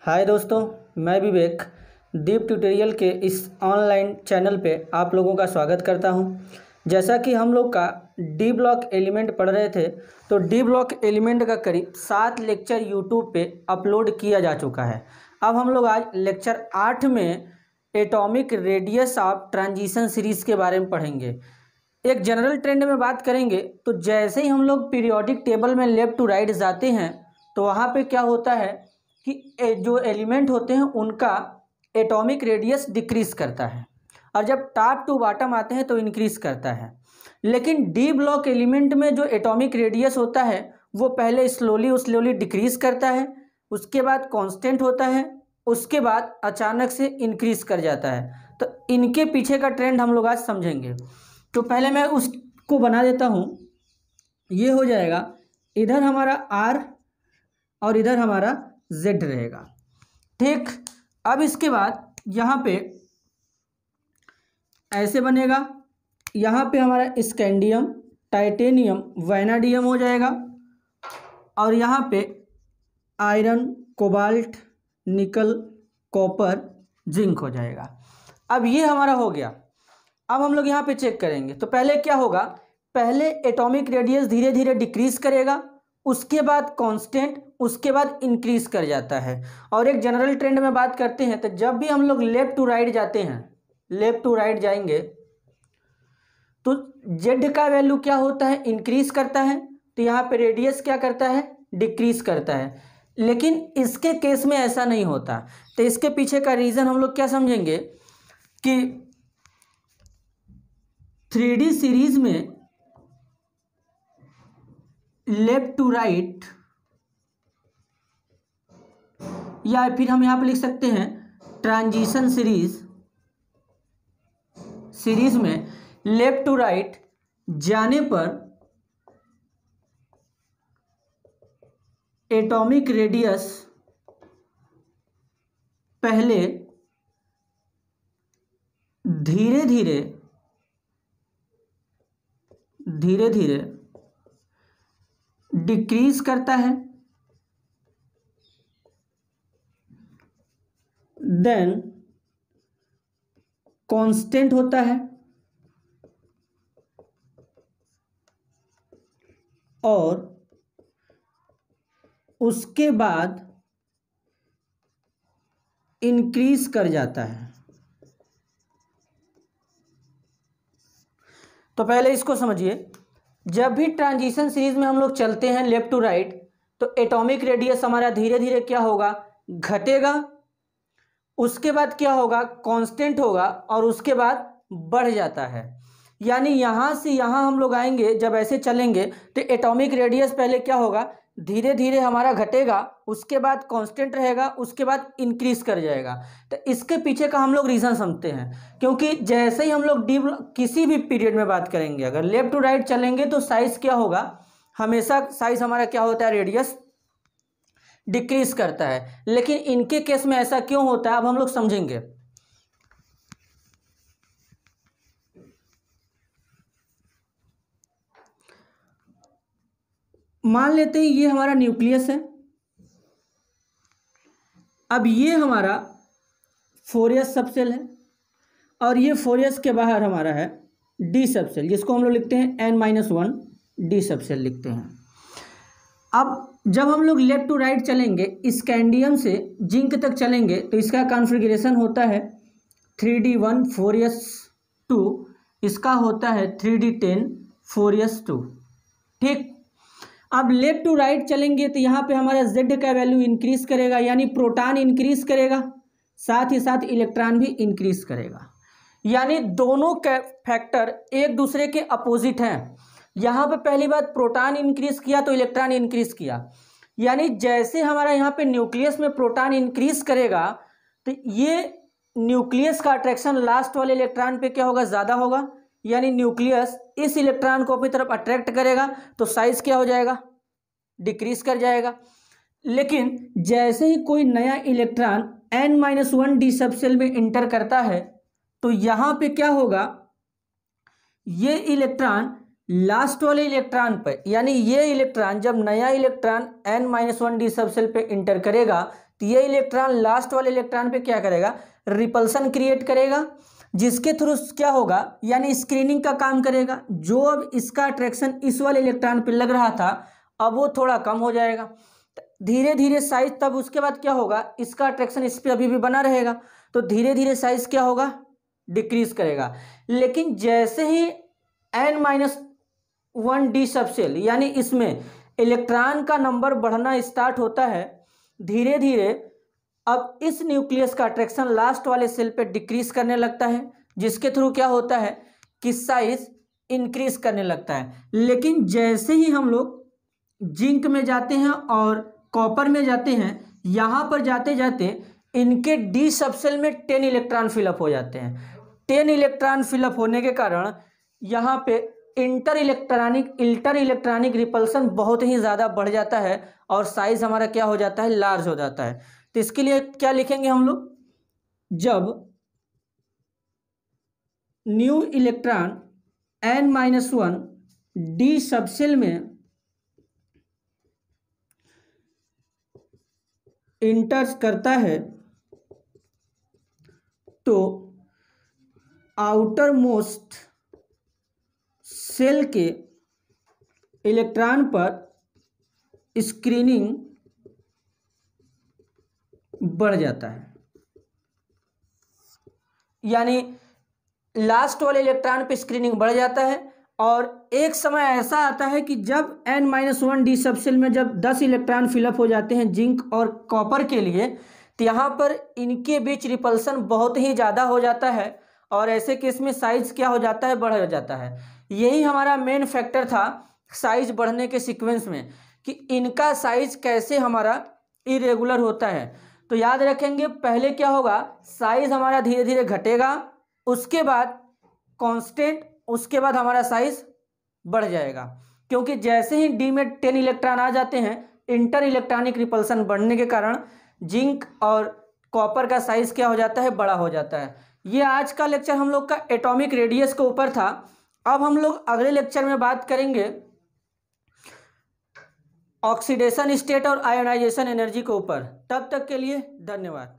हाय दोस्तों, मैं विवेक दीप ट्यूटोरियल के इस ऑनलाइन चैनल पे आप लोगों का स्वागत करता हूं। जैसा कि हम लोग का डी ब्लॉक एलिमेंट पढ़ रहे थे, तो डी ब्लॉक एलिमेंट का करीब 7 लेक्चर यूट्यूब पे अपलोड किया जा चुका है। अब हम लोग आज लेक्चर 8 में atomic radius of transition series के बारे में पढ़ेंगे। एक जनरल ट्रेंड में बात करेंगे तो जैसे ही हम लोग पीरियोडिक टेबल में लेफ्ट टू राइट जाते हैं तो वहाँ पे क्या होता है कि जो एलिमेंट होते हैं उनका एटॉमिक रेडियस डिक्रीज करता है, और जब टॉप टू बॉटम आते हैं तो इंक्रीज करता है। लेकिन डी ब्लॉक एलिमेंट में जो एटॉमिक रेडियस होता है वो पहले स्लोली डिक्रीज करता है, उसके बाद कांस्टेंट होता है, उसके बाद अचानक से इंक्रीज कर जाता है। तो इनके पीछे का ट्रेंड हम लोग आज समझेंगे। तो पहले मैं उसको बना देता हूँ। ये हो जाएगा, इधर हमारा आर और इधर हमारा जेड रहेगा, ठीक। अब इसके बाद यहाँ पे ऐसे बनेगा, यहाँ पे हमारा स्कैंडियम, टाइटेनियम, वैनाडियम हो जाएगा, और यहाँ पे आयरन, कोबाल्ट, निकल, कॉपर, जिंक हो जाएगा। अब ये हमारा हो गया। अब हम लोग यहाँ पे चेक करेंगे तो पहले क्या होगा, पहले एटॉमिक रेडियस धीरे धीरे डिक्रीज करेगा, उसके बाद कांस्टेंट, उसके बाद इंक्रीज कर जाता है। और एक जनरल ट्रेंड में बात करते हैं तो जब भी हम लोग लेफ्ट टू राइट जाते हैं, लेफ्ट टू राइट जाएंगे तो जेड का वैल्यू क्या होता है, इंक्रीज करता है। तो यहाँ पे रेडियस क्या करता है, डिक्रीज करता है। लेकिन इसके केस में ऐसा नहीं होता। तो इसके पीछे का रीज़न हम लोग क्या समझेंगे कि 3D सीरीज में लेफ्ट टू राइट, या फिर हम यहां पर लिख सकते हैं ट्रांजिशन सीरीज में लेफ्ट टू राइट जाने पर एटॉमिक रेडियस पहले धीरे धीरे डिक्रीज करता है, देन कांस्टेंट होता है, और उसके बाद इंक्रीज कर जाता है। तो पहले इसको समझिए, जब भी ट्रांजिशन सीरीज में हम लोग चलते हैं लेफ्ट टू राइट तो एटॉमिक रेडियस हमारा धीरे धीरे क्या होगा, घटेगा, उसके बाद क्या होगा, कांस्टेंट होगा, और उसके बाद बढ़ जाता है। यानी यहाँ से यहाँ हम लोग आएंगे, जब ऐसे चलेंगे तो एटॉमिक रेडियस पहले क्या होगा, धीरे धीरे हमारा घटेगा, उसके बाद कांस्टेंट रहेगा, उसके बाद इंक्रीज कर जाएगा। तो इसके पीछे का हम लोग रीज़न समझते हैं, क्योंकि जैसे ही हम लोग किसी भी पीरियड में बात करेंगे, अगर लेफ्ट टू राइट चलेंगे तो साइज क्या होगा, हमेशा साइज हमारा क्या होता है, रेडियस डिक्रीज करता है। लेकिन इनके केस में ऐसा क्यों होता है, अब हम लोग समझेंगे। मान लेते हैं ये हमारा न्यूक्लियस है। अब ये हमारा 4s सबसेल है, और ये 4s के बाहर हमारा है डी सबसेल, जिसको हम लोग लिखते हैं n-1 डी सबसेल लिखते हैं। अब जब हम लोग लेफ्ट टू राइट चलेंगे, स्कैंडियम से जिंक तक चलेंगे, तो इसका कॉन्फ़िगरेशन होता है 3d1 4s2, इसका होता है 3d10 4s2, ठीक। अब लेफ्ट टू राइट चलेंगे तो यहाँ पे हमारा Z का वैल्यू इंक्रीज करेगा, यानी प्रोटॉन इंक्रीज करेगा, साथ ही साथ इलेक्ट्रॉन भी इंक्रीज करेगा। यानी दोनों फैक्टर एक दूसरे के अपोजिट हैं। यहाँ पे पहली बात प्रोटॉन इंक्रीज किया तो इलेक्ट्रॉन इंक्रीज किया, यानी जैसे हमारा यहाँ पे न्यूक्लियस में प्रोटॉन इंक्रीज करेगा तो ये न्यूक्लियस का अट्रैक्शन लास्ट वाले इलेक्ट्रॉन पे क्या होगा, ज़्यादा होगा, यानी न्यूक्लियस इस इलेक्ट्रॉन को अपनी तरफ अट्रैक्ट करेगा, तो साइज क्या हो जाएगा, डिक्रीज कर जाएगा। लेकिन जैसे ही कोई नया इलेक्ट्रॉन n-1 डी सबसेल में इंटर करता है तो यहाँ पे क्या होगा, ये इलेक्ट्रॉन लास्ट वाले इलेक्ट्रॉन पर, यानी ये इलेक्ट्रॉन जब नया इलेक्ट्रॉन n-1 डी सबसेल पे इंटर करेगा तो ये इलेक्ट्रॉन लास्ट वाले इलेक्ट्रॉन पे क्या करेगा, रिपल्सन क्रिएट करेगा, जिसके थ्रू क्या होगा, यानी स्क्रीनिंग का काम करेगा। जो अब इसका अट्रैक्शन इस वाले इलेक्ट्रॉन पे लग रहा था, अब वो थोड़ा कम हो जाएगा धीरे धीरे साइज। तब उसके बाद क्या होगा, इसका अट्रैक्शन इस पे अभी भी बना रहेगा, तो धीरे धीरे साइज क्या होगा, डिक्रीज करेगा। लेकिन जैसे ही n-1 डी सबसेल, यानी इसमें इलेक्ट्रॉन का नंबर बढ़ना स्टार्ट होता है, धीरे धीरे अब इस न्यूक्लियस का अट्रैक्शन लास्ट वाले सेल पे डिक्रीज करने लगता है, जिसके थ्रू क्या होता है कि साइज इंक्रीज करने लगता है। लेकिन जैसे ही हम लोग जिंक में जाते हैं और कॉपर में जाते हैं, यहाँ पर जाते जाते इनके डी सबसेल में 10 इलेक्ट्रॉन फिलअप हो जाते हैं। 10 इलेक्ट्रॉन फिलअप होने के कारण यहाँ पे इंटर इलेक्ट्रॉनिक रिपल्सन बहुत ही ज़्यादा बढ़ जाता है और साइज हमारा क्या हो जाता है, लार्ज हो जाता है। तो इसके लिए क्या लिखेंगे हम लोग, जब new electron n-1 D subshell में इंटर करता है, तो आउटर मोस्ट सेल के इलेक्ट्रॉन पर स्क्रीनिंग बढ़ जाता है। यानी लास्ट वाले इलेक्ट्रॉन पे स्क्रीनिंग बढ़ जाता है और एक समय ऐसा आता है कि जब n-1 डी सबसेल में जब 10 इलेक्ट्रॉन फिलअप हो जाते हैं जिंक और कॉपर के लिए, तो यहाँ पर इनके बीच रिपल्सन बहुत ही ज़्यादा हो जाता है और ऐसे केस में साइज क्या हो जाता है, बढ़ जाता है। यही हमारा मेन फैक्टर था साइज बढ़ने के सीक्वेंस में, कि इनका साइज कैसे हमारा इरेगुलर होता है। तो याद रखेंगे, पहले क्या होगा, साइज हमारा धीरे धीरे घटेगा, उसके बाद कांस्टेंट, उसके बाद हमारा साइज बढ़ जाएगा, क्योंकि जैसे ही डी में 10 इलेक्ट्रॉन आ जाते हैं, इंटर इलेक्ट्रॉनिक रिपल्सन बढ़ने के कारण जिंक और कॉपर का साइज क्या हो जाता है, बड़ा हो जाता है। ये आज का लेक्चर हम लोग का एटॉमिक रेडियस के ऊपर था। अब हम लोग अगले लेक्चर में बात करेंगे ऑक्सीडेशन स्टेट और आयोनाइजेशन एनर्जी के ऊपर। तब तक के लिए धन्यवाद।